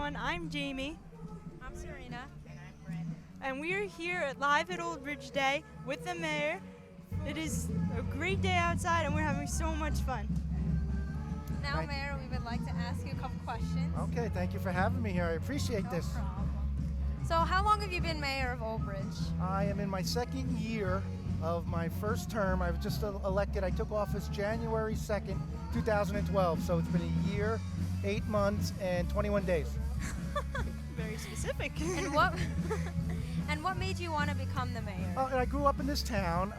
everyone. I'm Jaime. I'm Serena. And we are here live at Old Bridge Day with the mayor. It is a great day outside and we're having so much fun. Now, Mayor, we would like to ask you a couple questions. Okay, thank you for having me here. I appreciate No this. problem. So how long have you been mayor of Old Bridge? I am in my second year of my first term. I was just elected. I took office January 2nd, 2012. So it's been a year, 8 months, and 21 days. Very specific. And what and what made you want to become the mayor? I grew up in this town.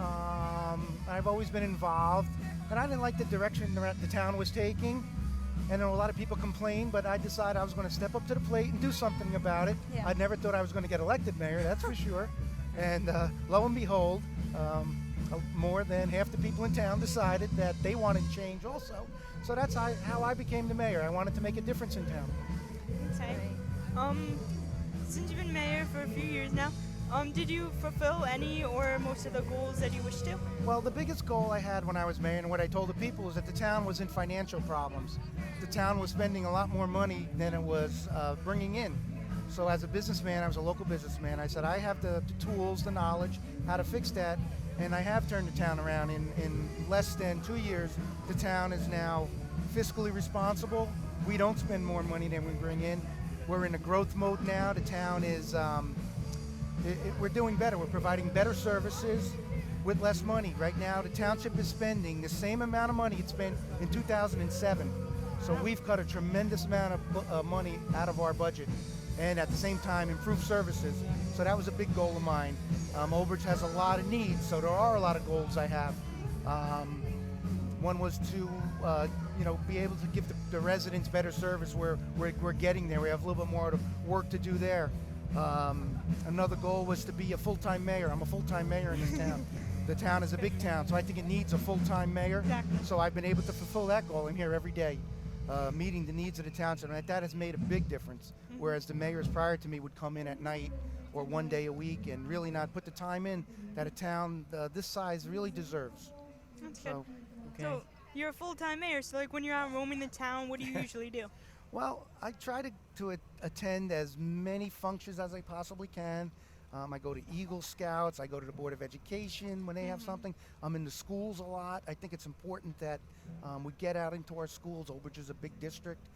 I've always been involved, and I didn't like the direction the town was taking. And a lot of people complained, but I decided I was going to step up to the plate and do something about it. Yeah. I never thought I was going to get elected mayor, that's for sure. And lo and behold, more than half the people in town decided that they wanted change also. So that's how I became the mayor. I wanted to make a difference in town. Okay. Since you've been mayor for a few years now, did you fulfill any or most of the goals that you wished to? Well, the biggest goal I had when I was mayor and what I told the people was that the town was in financial problems. The town was spending a lot more money than it was bringing in. So as a businessman, I was a local businessman, I said I have the tools, the knowledge, how to fix that, and I have turned the town around. In less than 2 years, the town is now fiscally responsible. We don't spend more money than we bring in. We're in a growth mode now. The town is, we're doing better. We're providing better services with less money. Right now, the township is spending the same amount of money it spent in 2007. So we've cut a tremendous amount of money out of our budget, and at the same time improve services. So that was a big goal of mine. Old Bridge has a lot of needs, so there are a lot of goals I have. One was to be able to give the residents better service. We're getting there. We have a little bit more work to do there. Another goal was to be a full-time mayor. I'm a full-time mayor in this town. The town is a big town, so I think it needs a full-time mayor. Exactly. So I've been able to fulfill that goal. I'm here every day, meeting the needs of the township, and that has made a big difference. Whereas the mayors prior to me would come in at night or one day a week and really not put the time in that a town this size really deserves. That's good. So, So you're a full-time mayor, so like when you're out roaming the town, what do you usually do? Well, I try to attend as many functions as I possibly can. I go to Eagle Scouts, I go to the Board of Education when they have something. I'm in the schools a lot. I think it's important that we get out into our schools. Old Bridge is a big district.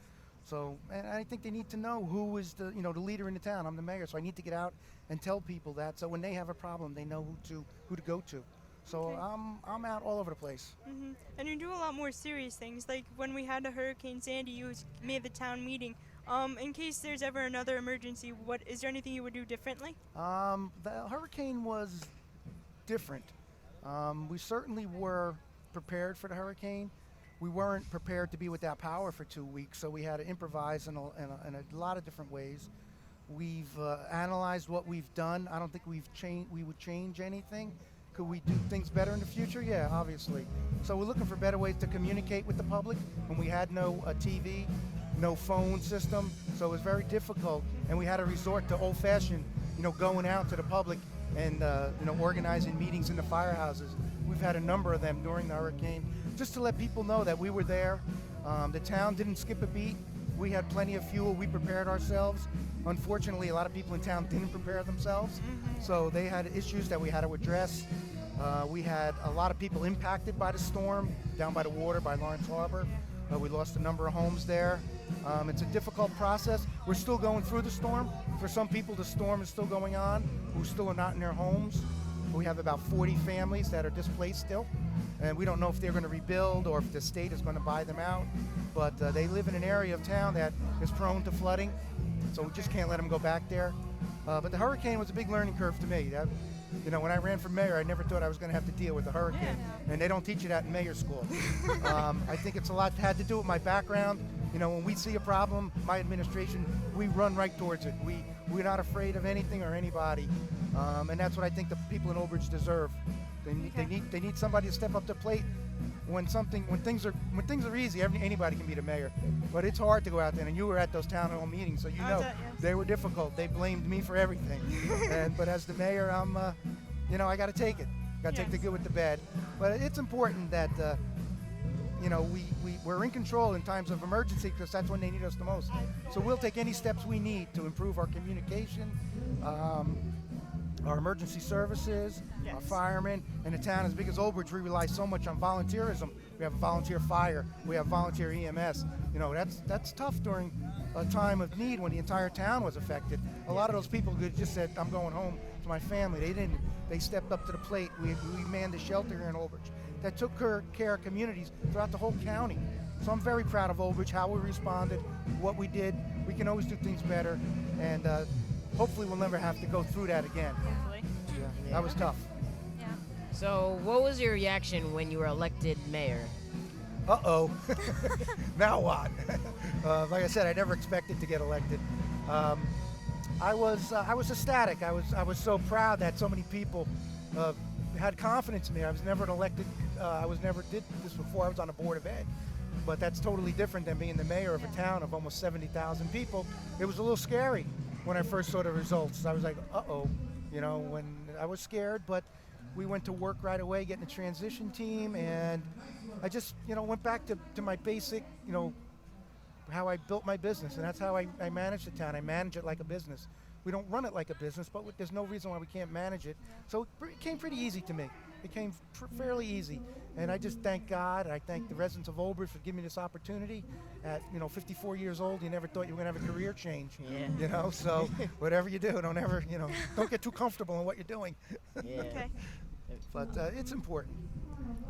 So, and I think they need to know who is the leader in the town. I'm the mayor, so I need to get out and tell people that. So when they have a problem, they know who to go to. So Okay. I'm out all over the place. And you do a lot more serious things. Like when we had a Hurricane Sandy, you made the town meeting. In case there's ever another emergency, is there anything you would do differently? The hurricane was different. We certainly were prepared for the hurricane. We weren't prepared to be without power for 2 weeks, so we had to improvise in a lot of different ways. We've analyzed what we've done. I don't think we would change anything. Could we do things better in the future? Yeah, obviously. So we're looking for better ways to communicate with the public when we had no TV, no phone system, so it was very difficult, and we had to resort to old-fashioned, going out to the public and organizing meetings in the firehouses. We've had a number of them during the hurricane, just to let people know that we were there. The town didn't skip a beat. We had plenty of fuel. We prepared ourselves. Unfortunately, a lot of people in town didn't prepare themselves, so they had issues that we had to address. We had a lot of people impacted by the storm down by the water, by Lawrence Harbor. We lost a number of homes there. It's a difficult process. We're still going through the storm. For some people, the storm is still going on, who still are not in their homes. We have about 40 families that are displaced still, and we don't know if they're going to rebuild or if the state is going to buy them out. But they live in an area of town that is prone to flooding, so we just can't let them go back there. But the hurricane was a big learning curve to me. When I ran for mayor, I never thought I was going to have to deal with a hurricane, and they don't teach you that in mayor school. I think it's a lot had to do with my background. When we see a problem, my administration, we run right towards it. We're not afraid of anything or anybody, and that's what I think the people in Old Bridge deserve. They need somebody to step up to the plate when things are easy. Anybody can be the mayor, but it's hard to go out there. And you were at those town hall meetings, so they were difficult. They blamed me for everything, but as the mayor, I got to take it. Got to take the good with the bad. But it's important that we're in control in times of emergency because that's when they need us the most. So we'll take any steps we need to improve our communication, our emergency services, Yes. our firemen, and the town as big as Old Bridge, we rely so much on volunteerism. We have a volunteer fire, we have volunteer EMS. That's tough during a time of need when the entire town was affected. A lot of those people could just said, I'm going home to my family. They didn't. They stepped up to the plate. We manned a shelter here in Old Bridge that took care of communities throughout the whole county. So I'm very proud of Old Bridge, how we responded, what we did. We can always do things better, and hopefully we'll never have to go through that again. Hopefully. Yeah, that was tough. Yeah. So, what was your reaction when you were elected mayor? Uh-oh. Now what? Like I said, I never expected to get elected. I was ecstatic. I was so proud that so many people had confidence in me. I was never an elected. I never did this before. I was on a board of ed, but that's totally different than being the mayor of a town of almost 70,000 people. It was a little scary when I first saw the results. I was like, uh-oh. When I was scared, but we went to work right away, getting a transition team, and I just, went back to my basic, how I built my business, and that's how I manage the town. I manage it like a business. We don't run it like a business, but there's no reason why we can't manage it. So it came pretty easy to me. It came fairly easy, and I just thank God. I thank the residents of Old Bridge for giving me this opportunity. At 54 years old, you never thought you were gonna have a career change. Yeah. So whatever you do, don't get too comfortable in what you're doing. Yeah. Okay. But it's important.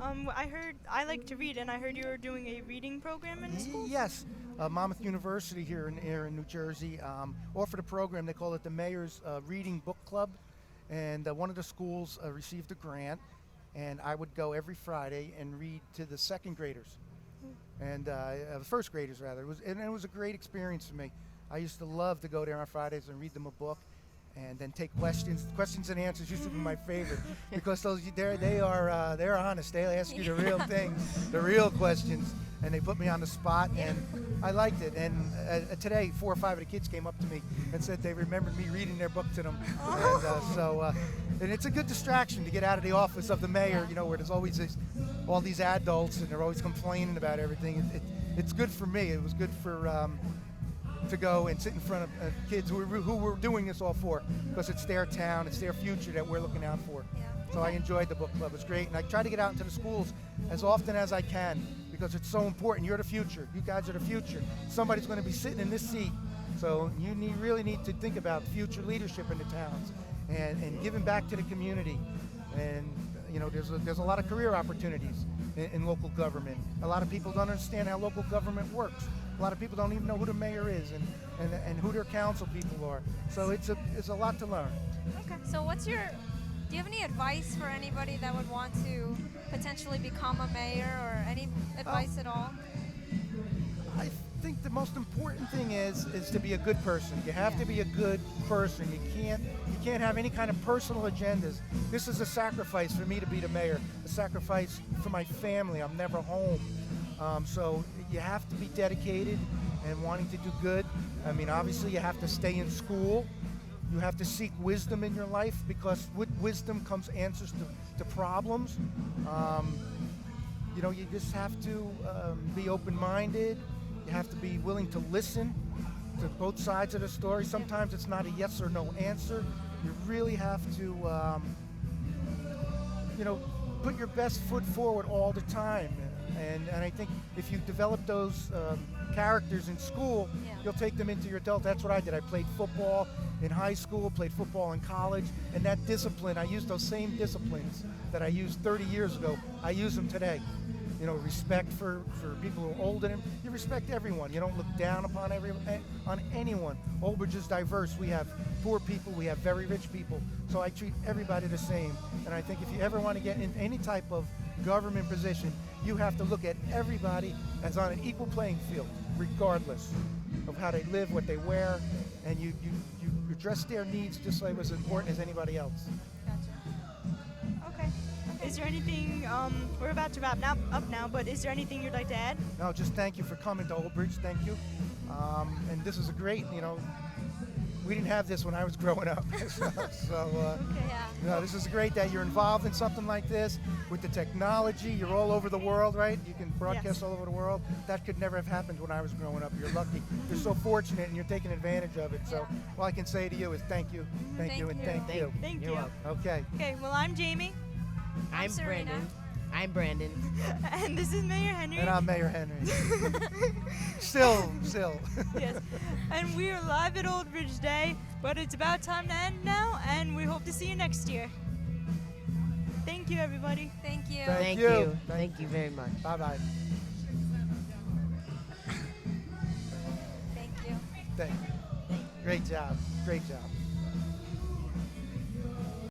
I like to read, and I heard you were doing a reading program in the school. Yes, Monmouth University here in New Jersey offered a program. They call it the Mayor's Reading Book Club, and one of the schools received a grant, and I would go every Friday and read to the second graders, and the first graders rather. It was a great experience for me. I used to love to go there on Fridays and read them a book, and then take questions. Questions and answers used to be my favorite because they're honest. They ask you the real things, the real questions, and they put me on the spot, and I liked it. And today, 4 or 5 of the kids came up to me and said they remembered me reading their book to them. And it's a good distraction to get out of the office of the mayor, where there's always all these adults and they're always complaining about everything. It's good for me. It was good for to go and sit in front of kids who we're doing this all for, because it's their town, it's their future that we're looking out for. Yeah. So I enjoyed the book club. It's great, and I try to get out into the schools as often as I can because it's so important. You're the future. You guys are the future. Somebody's going to be sitting in this seat, so you really need to think about future leadership in the towns and giving back to the community. And there's a lot of career opportunities in local government. A lot of people don't understand how local government works. A lot of people don't even know who the mayor is and who their council people are. So it's a lot to learn. Okay. So do you have any advice for anybody that would want to potentially become a mayor, or any advice at all? I think the most important thing is to be a good person. You have to be a good person. You can't have any kind of personal agendas. This is a sacrifice for me to be the mayor, a sacrifice for my family. I'm never home. So you have to be dedicated and wanting to do good. I mean, obviously you have to stay in school. You have to seek wisdom in your life, because with wisdom comes answers to problems. You just have to be open-minded. You have to be willing to listen to both sides of the story. Sometimes it's not a yes or no answer. You really have to, put your best foot forward all the time. And I think if you develop those characters in school, you'll take them into your adult. That's what I did. I played football in high school, played football in college, and that discipline, I used those same disciplines that I used 30 years ago. I use them today. Respect for people who are older than you. Respect everyone. You don't look down upon on anyone. Old Bridge is diverse. We have poor people. We have very rich people. So I treat everybody the same. And I think if you ever want to get in any type of government position, you have to look at everybody as on an equal playing field, regardless of how they live, what they wear, and you address their needs just like as important as anybody else. Gotcha. Okay. Is there anything, we're about to wrap up now, but is there anything you'd like to add? No, just thank you for coming to Old Bridge. Thank you. And this is a great, We didn't have this when I was growing up. so Yeah. no, this is great that you're involved in something like this with the technology. You're all over the world, right? You can broadcast Yes. all over the world. That could never have happened when I was growing up. You're lucky. You're so fortunate, and you're taking advantage of it. So all I can say to you is thank you, thank you, and thank you. Thank You're you. welcome. Okay. Okay, well, I'm Jamie, I'm Serena. Brendan. I'm Brandon. and this is Mayor Henry. And I'm Mayor Henry. Still. Yes. And we are live at Old Bridge Day, but it's about time to end now, and we hope to see you next year. Thank you, everybody. Thank you. Thank Thank you. you. Thank you very much. Bye-bye. Thank you. Thank you. Great job. Great job.